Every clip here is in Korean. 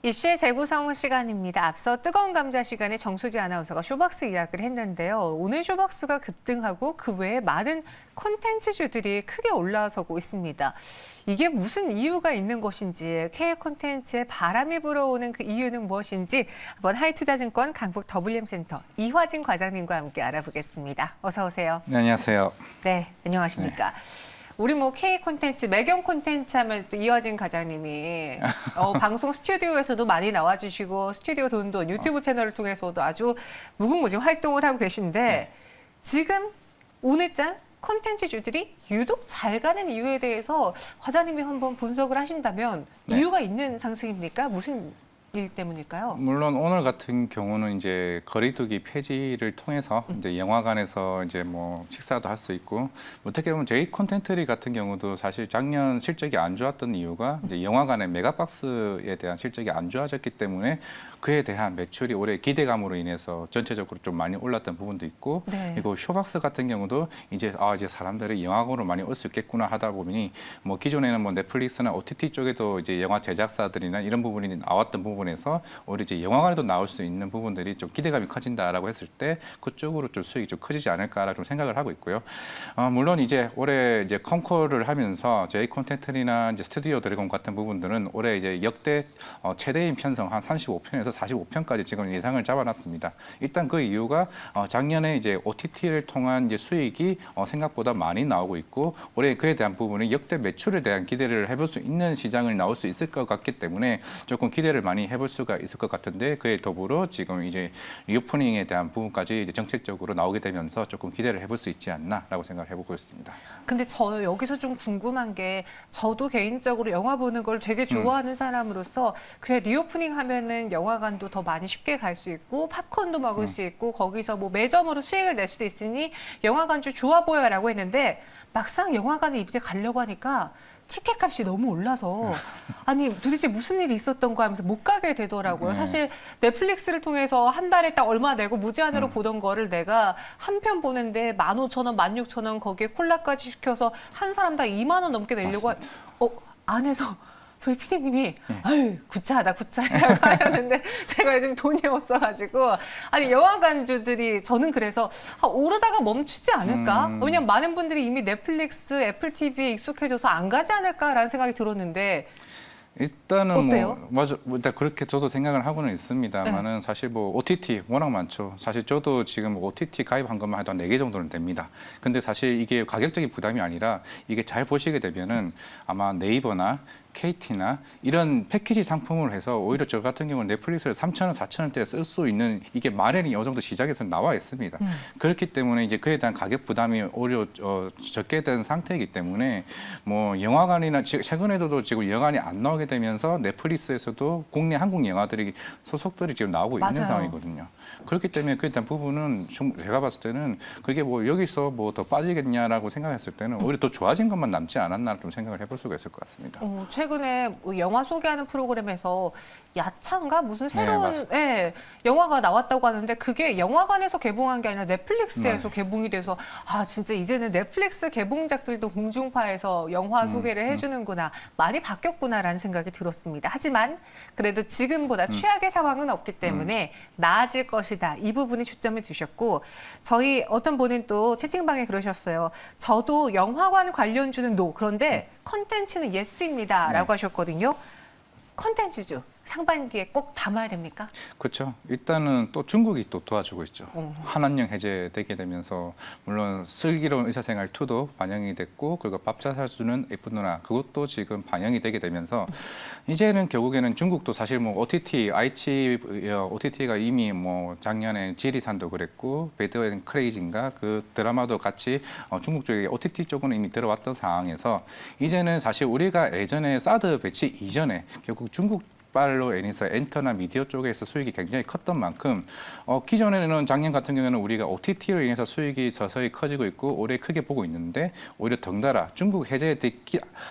이슈의 재구성 시간입니다. 앞서 뜨거운 감자 시간에 정수지 아나운서가 쇼박스 이야기를 했는데요. 오늘 쇼박스가 급등하고 그 외에 많은 콘텐츠주들이 크게 올라서고 있습니다. 이게 무슨 이유가 있는 것인지, K 콘텐츠에 바람이 불어오는 그 이유는 무엇인지 한번 하이투자증권 강북 WM센터 이화진 과장님과 함께 알아보겠습니다. 어서 오세요. 네, 안녕하세요. 네, 안녕하십니까. 우리 뭐 K 콘텐츠, 매경 콘텐츠 하면 또 이화진 과장님이 방송 스튜디오에서도 많이 나와주시고 스튜디오 돈돈 유튜브 채널을 통해서도 아주 무궁무진 활동을 하고 계신데 지금 오늘장 콘텐츠주들이 유독 잘 가는 이유에 대해서 과장님이 한번 분석을 하신다면 네. 이유가 있는 상승입니까? 무슨 일 때문일까요? 물론 오늘 같은 경우는 이제 거리두기 폐지를 통해서 이제 영화관에서 이제 뭐 식사도 할 수 있고 어떻게 보면 J 콘텐츠 같은 경우도 사실 작년 실적이 안 좋았던 이유가 이제 영화관의 메가박스에 대한 실적이 안 좋아졌기 때문에 그에 대한 매출이 올해 기대감으로 인해서 전체적으로 좀 많이 올랐던 부분도 있고 네. 그리고 쇼박스 같은 경우도 이제 이제 사람들이 영화관으로 많이 올 수 있겠구나 하다 보니 뭐 기존에는 뭐 넷플릭스나 OTT 쪽에도 이제 영화 제작사들이나 이런 부분이 나왔던 부분에서 오히려 이제 영화관에도 나올 수 있는 부분들이 좀 기대감이 커진다라고 했을 때 그쪽으로 좀 수익이 좀 커지지 않을까라고 좀 생각을 하고 있고요. 물론 이제 올해 이제 컴코를 하면서 J 콘텐츠나 이제 스튜디오 드래곤 같은 부분들은 올해 이제 역대 최대인 편성 한 35편에서 45편까지 지금 예상을 잡아놨습니다. 일단 그 이유가 작년에 이제 OTT를 통한 이제 수익이 생각보다 많이 나오고 있고 올해 그에 대한 부분은 역대 매출에 대한 기대를 해볼 수 있는 시장을 나올 수 있을 것 같기 때문에 조금 기대를 많이 해볼 수가 있을 것 같은데 그에 더불어 지금 이제 리오프닝에 대한 부분까지 이제 정책적으로 나오게 되면서 조금 기대를 해볼 수 있지 않나라고 생각을 해보고 있습니다. 근데 저 여기서 좀 궁금한 게 저도 개인적으로 영화 보는 걸 되게 좋아하는 사람으로서 그래 리오프닝 하면은 영화관도 더 많이 쉽게 갈 수 있고 팝콘도 먹을 수 있고 거기서 뭐 매점으로 수익을 낼 수도 있으니 영화관주 좋아 보여라고 했는데 막상 영화관에 이제 가려고 하니까 티켓 값이 너무 올라서 아니 도대체 무슨 일이 있었던 거 하면서 못 가게 되더라고요. 네. 사실 넷플릭스를 통해서 한 달에 딱 얼마 내고 무제한으로 보던 거를 내가 한 편 보는데 15,000원, 16,000원 거기에 콜라까지 시켜서 한 사람당 2만 원 넘게 내려고 안에서 저희 PD님이 아유 구차하다 구차하다고 하셨는데 제가 요즘 돈이 없어가지고 아니 영화관주들이 저는 그래서 오르다가 멈추지 않을까? 왜냐면 많은 분들이 이미 넷플릭스, 애플 TV에 익숙해져서 안 가지 않을까라는 생각이 들었는데 일단은 어때요? 뭐 맞아 일단 그렇게 저도 생각을 하고는 있습니다만은 사실 뭐 OTT 워낙 많죠. 사실 저도 지금 OTT 가입한 것만 해도 한 4개 정도는 됩니다. 근데 사실 이게 가격적인 부담이 아니라 이게 잘 보시게 되면은 아마 네이버나 KT나 이런 패키지 상품을 해서 오히려 저 같은 경우는 넷플릭스를 3,000원, 4,000원대에 쓸 수 있는 이게 마련이 어느 정도 시장에서 나와 있습니다. 그렇기 때문에 이제 그에 대한 가격 부담이 오히려 적게 된 상태이기 때문에 뭐 영화관이나 최근에도 지금 영화관이 안 나오게 되면서 넷플릭스에서도 국내 한국 영화들이 소속들이 지금 나오고 있는 맞아요. 상황이거든요. 그렇기 때문에 그에 대한 부분은 제가 봤을 때는 그게 뭐 여기서 뭐 더 빠지겠냐라고 생각했을 때는 오히려 더 좋아진 것만 남지 않았나 좀 생각을 해볼 수가 있을 것 같습니다. 최근에 뭐 영화 소개하는 프로그램에서 야차인가 무슨 새로운 네, 영화가 나왔다고 하는데 그게 영화관에서 개봉한 게 아니라 넷플릭스에서 개봉이 돼서 진짜 이제는 넷플릭스 개봉작들도 공중파에서 영화 소개를 해주는구나 많이 바뀌었구나라는 생각이 들었습니다. 하지만 그래도 지금보다 최악의 상황은 없기 때문에 나아질 것이다. 이 부분에 초점을 두셨고 저희 어떤 분은 또 채팅방에 그러셨어요. 저도 영화관 관련주는 노. 그런데 컨텐츠는 예스입니다. 라고 하셨거든요. 컨텐츠주 상반기에 꼭 담아야 됩니까? 그렇죠. 일단은 또 중국이 또 도와주고 있죠. 한한령 해제되게 되면서 물론 슬기로운 의사생활 2도 반영이 됐고 그리고 밥 잘 사주는 예쁜 누나 그것도 지금 반영이 되게 되면서 이제는 결국에는 중국도 사실 뭐 OTT, 아이치 OTT가 이미 뭐 작년에 지리산도 그랬고 배드 앤 크레이지인가 그 드라마도 같이 중국 쪽에 OTT 쪽은 이미 들어왔던 상황에서 이제는 사실 우리가 예전에 사드 배치 이전에 결국 중국 발로 인해서 엔터나 미디어 쪽에서 수익이 굉장히 컸던 만큼 기존에는 작년 같은 경우에는 우리가 OTT로 인해서 수익이 서서히 커지고 있고 올해 크게 보고 있는데 오히려 덩달아 중국 해제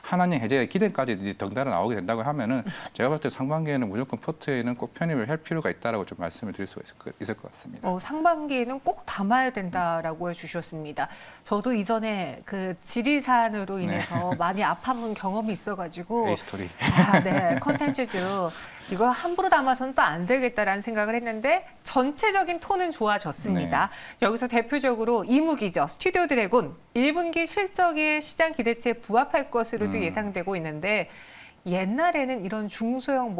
한한령 해제 기대까지 덩달아 나오게 된다고 하면은 제가 봤을 때 상반기에는 무조건 포트에는 꼭 편입을 할 필요가 있다라고 좀 말씀을 드릴 수가 있을 것 같습니다. 상반기에는 꼭 담아야 된다라고 해주셨습니다. 저도 이전에 그 지리산으로 인해서 많이 아파본 경험이 있어가지고 A 스토리. 네, 컨텐츠주 이거 함부로 담아서는 또 안 되겠다라는 생각을 했는데 전체적인 톤은 좋아졌습니다. 여기서 대표적으로 이무기죠. 스튜디오 드래곤 1분기 실적의 시장 기대치에 부합할 것으로도 예상되고 있는데 옛날에는 이런 중소형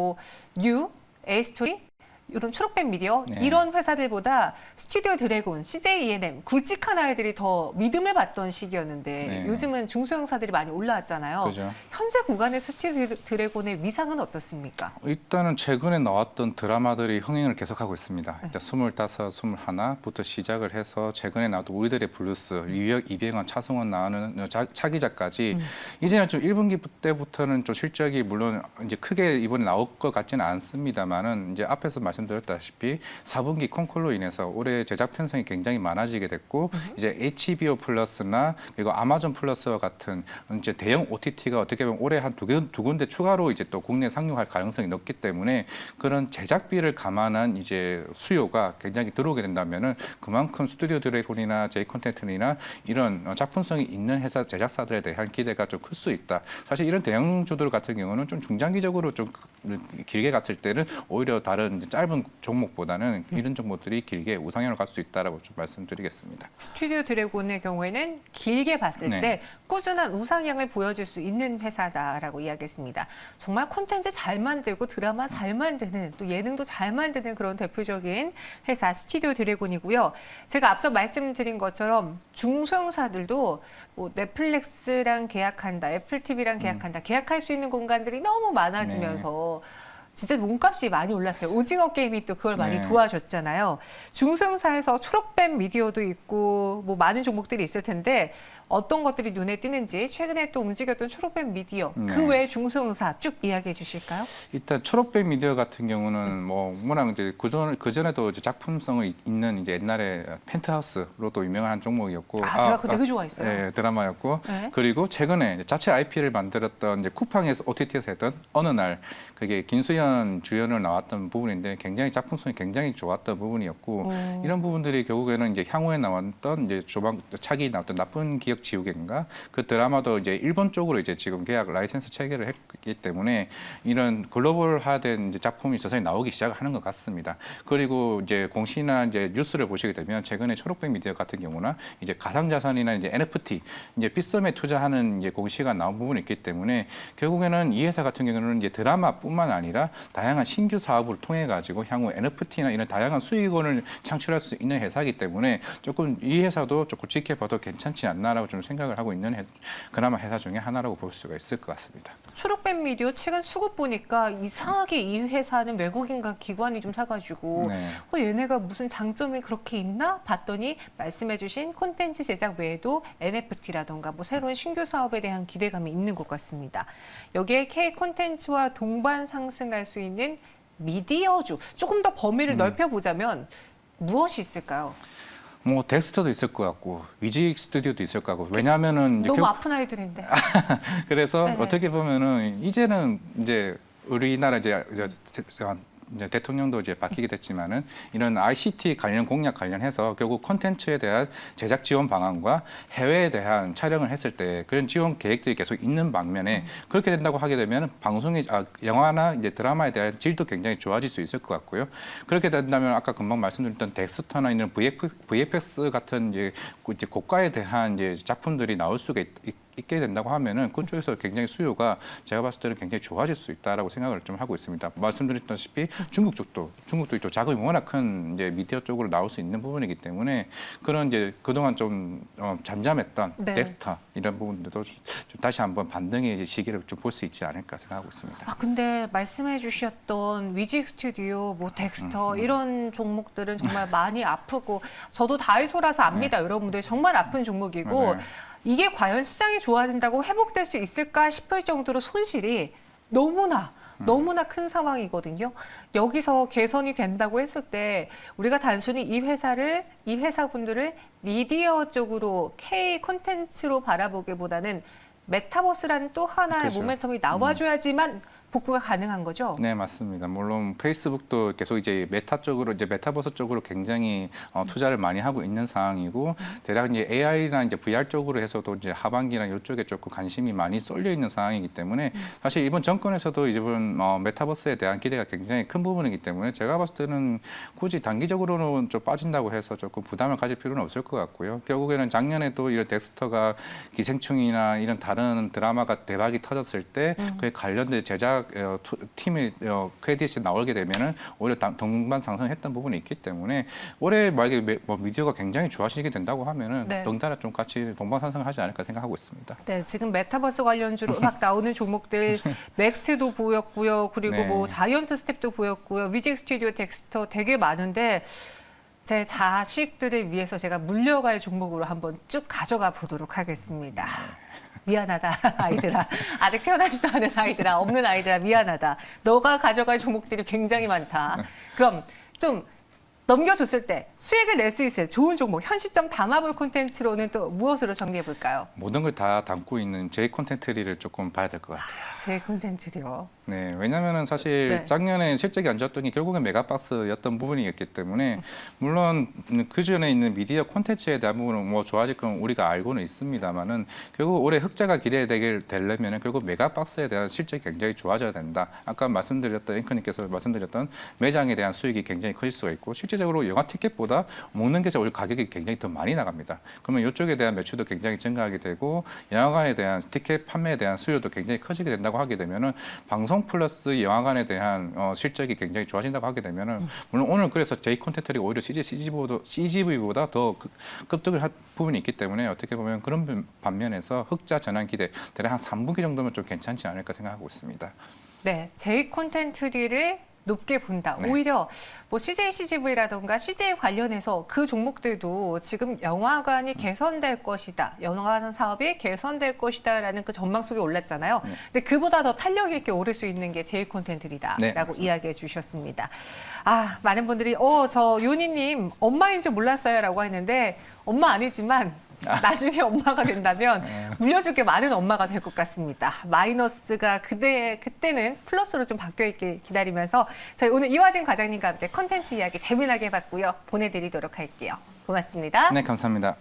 뉴, 에이스토리 이런 초록뱀 미디어 이런 회사들보다 스튜디오 드래곤, CJ ENM 굵직한 아이들이 더 믿음을 받던 시기였는데 요즘은 중소형사들이 많이 올라왔잖아요. 그죠. 현재 구간의 스튜디오 드래곤의 위상은 어떻습니까? 일단은 최근에 나왔던 드라마들이 흥행을 계속하고 있습니다. 일단 25, 21부터 시작을 해서 최근에 나왔던 우리들의 블루스, 이병헌, 차승원 나오는 차기작까지 이제는 좀 1분기 때부터는 좀 실적이 물론 이제 크게 이번에 나올 것 같지는 않습니다만은 이제 앞에서 말씀드렸다시피 4분기 콩쿨로 인해서 올해 제작 편성이 굉장히 많아지게 됐고 이제 HBO 플러스나 그리고 아마존 플러스와 같은 이제 대형 OTT가 어떻게 보면 올해 한 두 군데 추가로 이제 또 국내 상륙할 가능성이 높기 때문에 그런 제작비를 감안한 이제 수요가 굉장히 들어오게 된다면은 그만큼 스튜디오 드래곤이나 제이 컨텐츠나 이런 작품성이 있는 회사 제작사들에 대한 기대가 좀 클 수 있다. 사실 이런 대형주들 같은 경우는 좀 중장기적으로 좀 길게 갔을 때는 오히려 다른 짧은 종목보다는 이런 종목들이 길게 우상향을 갈 수 있다라고 좀 말씀드리겠습니다. 스튜디오 드래곤의 경우에는 길게 봤을 때 꾸준한 우상향을 보여줄 수 있는 회사다라고 이야기했습니다. 정말 콘텐츠 잘 만들고 드라마 잘 만드는 또 예능도 잘 만드는 그런 대표적인 회사 스튜디오 드래곤이고요. 제가 앞서 말씀드린 것처럼 중소형사들도 넷플릭스랑 계약한다, 애플 TV랑 계약한다, 계약할 수 있는 공간들이 너무 많아지면서 진짜 몸값이 많이 올랐어요. 오징어 게임이 또 그걸 많이 도와줬잖아요. 중소형사에서 초록뱀 미디어도 있고 많은 종목들이 있을 텐데 어떤 것들이 눈에 띄는지 최근에 또 움직였던 초록뱀 미디어 그 외에 중소형사 쭉 이야기해 주실까요? 일단 초록뱀 미디어 같은 경우는 워낙 이제 그전에도 이제 작품성을 있는 이제 옛날에 펜트하우스로도 유명한 종목이었고 제가 그거 되게 좋아했어요. 네, 드라마였고 그리고 최근에 자체 IP를 만들었던 이제 쿠팡에서 OTT에서 했던 어느 날 그게 김수현 주연으로 나왔던 부분인데 굉장히 작품성이 굉장히 좋았던 부분이었고 이런 부분들이 결국에는 이제 향후에 나왔던 이제 차기 나왔던 나쁜 기억 지우개인가 그 드라마도 이제 일본 쪽으로 이제 지금 계약 라이센스 체결을 했기 때문에 이런 글로벌화된 이제 작품이 서서히 나오기 시작하는 것 같습니다. 그리고 이제 공시나 이제 뉴스를 보시게 되면 최근에 초록백 미디어 같은 경우나 이제 가상자산이나 이제 NFT 이제 빗썸에 투자하는 이제 공시가 나온 부분이 있기 때문에 결국에는 이 회사 같은 경우는 이제 드라마뿐만 아니라 다양한 신규 사업을 통해 가지고 향후 NFT나 이런 다양한 수익원을 창출할 수 있는 회사이기 때문에 조금 이 회사도 조금 지켜봐도 괜찮지 않나라고 좀 생각을 하고 있는 그나마 회사 중에 하나라고 볼 수가 있을 것 같습니다. 초록뱀 미디어 최근 수급 보니까 이상하게 이 회사는 외국인과 기관이 좀 사가지고 얘네가 무슨 장점이 그렇게 있나 봤더니 말씀해주신 콘텐츠 제작 외에도 NFT라던가 새로운 신규 사업에 대한 기대감이 있는 것 같습니다. 여기에 K 콘텐츠와 동반 상승할 수 있는 미디어주 조금 더 범위를 넓혀보자면 무엇이 있을까요? 덱스터도 있을 것 같고 위직 스튜디오도 있을 것 같고 왜냐하면은 너무 아픈 아이들인데. 그래서 어떻게 보면은 이제는 이제 우리나라 이제 대통령도 이제 바뀌게 됐지만은 이런 ICT 관련 공약 관련해서 결국 콘텐츠에 대한 제작 지원 방안과 해외에 대한 촬영을 했을 때 그런 지원 계획들이 계속 있는 반면에 그렇게 된다고 하게 되면 방송이 영화나 이제 드라마에 대한 질도 굉장히 좋아질 수 있을 것 같고요. 그렇게 된다면 아까 금방 말씀드렸던 덱스터나 이런 VFX 같은 이제 고가에 대한 이제 작품들이 나올 수가 있게 된다고 하면은 그쪽에서 굉장히 수요가 제가 봤을 때는 굉장히 좋아질 수 있다라고 생각을 좀 하고 있습니다. 말씀드렸다시피 중국도 또 자금이 워낙 큰 이제 미디어 쪽으로 나올 수 있는 부분이기 때문에 그런 이제 그동안 좀 잠잠했던 덱스터 이런 부분들도 좀 다시 한번 반등의 시기를 좀 볼 수 있지 않을까 생각하고 있습니다. 근데 말씀해 주셨던 위직 스튜디오, 덱스터 이런 종목들은 정말 많이 아프고 저도 다이소라서 압니다. 여러분들 정말 아픈 종목이고 이게 과연 시장이 좋아진다고 회복될 수 있을까 싶을 정도로 손실이 너무나 큰 상황이거든요. 여기서 개선이 된다고 했을 때 우리가 단순히 이 회사분들을 미디어 쪽으로 K 콘텐츠로 바라보기보다는 메타버스라는 또 하나의 모멘텀이 나와줘야지만 복구가 가능한 거죠? 네, 맞습니다. 물론 페이스북도 계속 이제 메타 쪽으로 이제 메타버스 쪽으로 굉장히 투자를 많이 하고 있는 상황이고 대략 이제 AI나 이제 VR 쪽으로 해서도 이제 하반기나 이쪽에 조금 관심이 많이 쏠려 있는 상황이기 때문에 사실 이번 정권에서도 이번 메타버스에 대한 기대가 굉장히 큰 부분이기 때문에 제가 봤을 때는 굳이 단기적으로는 좀 빠진다고 해서 조금 부담을 가질 필요는 없을 것 같고요. 결국에는 작년에도 이런 덱스터가 기생충이나 이런 다른 드라마가 대박이 터졌을 때 그에 관련된 제작 팀의 크레딧이 나오게 되면은 오히려 동반 상승했던 부분이 있기 때문에 올해 만약에 미디어가 굉장히 좋아지게 된다고 하면은 네. 덩달아 좀 같이 동반 상승하지 않을까 생각하고 있습니다. 네, 지금 메타버스 관련주로 막 나오는 종목들 맥스도 보였고요. 그리고 네. 뭐 자이언트 스텝도 보였고요. 뮤직 스튜디오 덱스터 되게 많은데 제 자식들을 위해서 제가 물려갈 종목으로 한번 쭉 가져가 보도록 하겠습니다. 미안하다 아이들아. 아직 태어나지도 않은 아이들아. 없는 아이들아 미안하다. 너가 가져갈 종목들이 굉장히 많다. 그럼 좀 넘겨줬을 때 수익을 낼 수 있을 좋은 종목, 현 시점 담아볼 콘텐츠로는 또 무엇으로 정리해 볼까요? 모든 걸 다 담고 있는 제 콘텐츠를 조금 봐야 될 것 같아요. 제 콘텐츠요. 네, 왜냐면은 사실 네. 작년에 실적이 안 좋았던 게 결국은 메가박스였던 부분이었기 때문에 물론 그 전에 있는 미디어 콘텐츠에 대한 부분은 뭐 좋아질 건 우리가 알고는 있습니다만은 결국 올해 흑자가 기대되려면은 결국 메가박스에 대한 실적이 굉장히 좋아져야 된다. 아까 말씀드렸던 앵커님께서 말씀드렸던 매장에 대한 수익이 굉장히 커질 수가 있고 실제적으로 영화 티켓보다 먹는 게 오히려 가격이 굉장히 더 많이 나갑니다. 그러면 이쪽에 대한 매출도 굉장히 증가하게 되고 영화관에 대한 티켓 판매에 대한 수요도 굉장히 커지게 된다고 하게 되면은 방송 플러스 영화관에 대한 실적이 굉장히 좋아진다고 하게 되면은 물론 오늘 그래서 J 콘텐츠가 오히려 CGV보다 더 급등을 한 부분이 있기 때문에 어떻게 보면 그런 반면에서 흑자 전환 기대 대략 한 3분기 정도면 좀 괜찮지 않을까 생각하고 있습니다. 네, J 콘텐츠를 높게 본다. 네. 오히려 뭐 CJ, CGV라던가 CJ 관련해서 그 종목들도 지금 영화관이 개선될 것이다. 영화관 사업이 개선될 것이다라는 그 전망 속에 올랐잖아요. 네. 근데 그보다 더 탄력 있게 오를 수 있는 게 J 콘텐츠이다라고 네. 이야기해 주셨습니다. 아, 많은 분들이 저 요니님 엄마인 줄 몰랐어요라고 했는데 엄마 아니지만 나중에 엄마가 된다면 물려줄 게 많은 엄마가 될 것 같습니다. 마이너스가 그때는 플러스로 좀 바뀌어 있길 기다리면서 저희 오늘 이화진 과장님과 함께 컨텐츠 이야기 재미나게 해봤고요. 보내드리도록 할게요. 고맙습니다. 네, 감사합니다.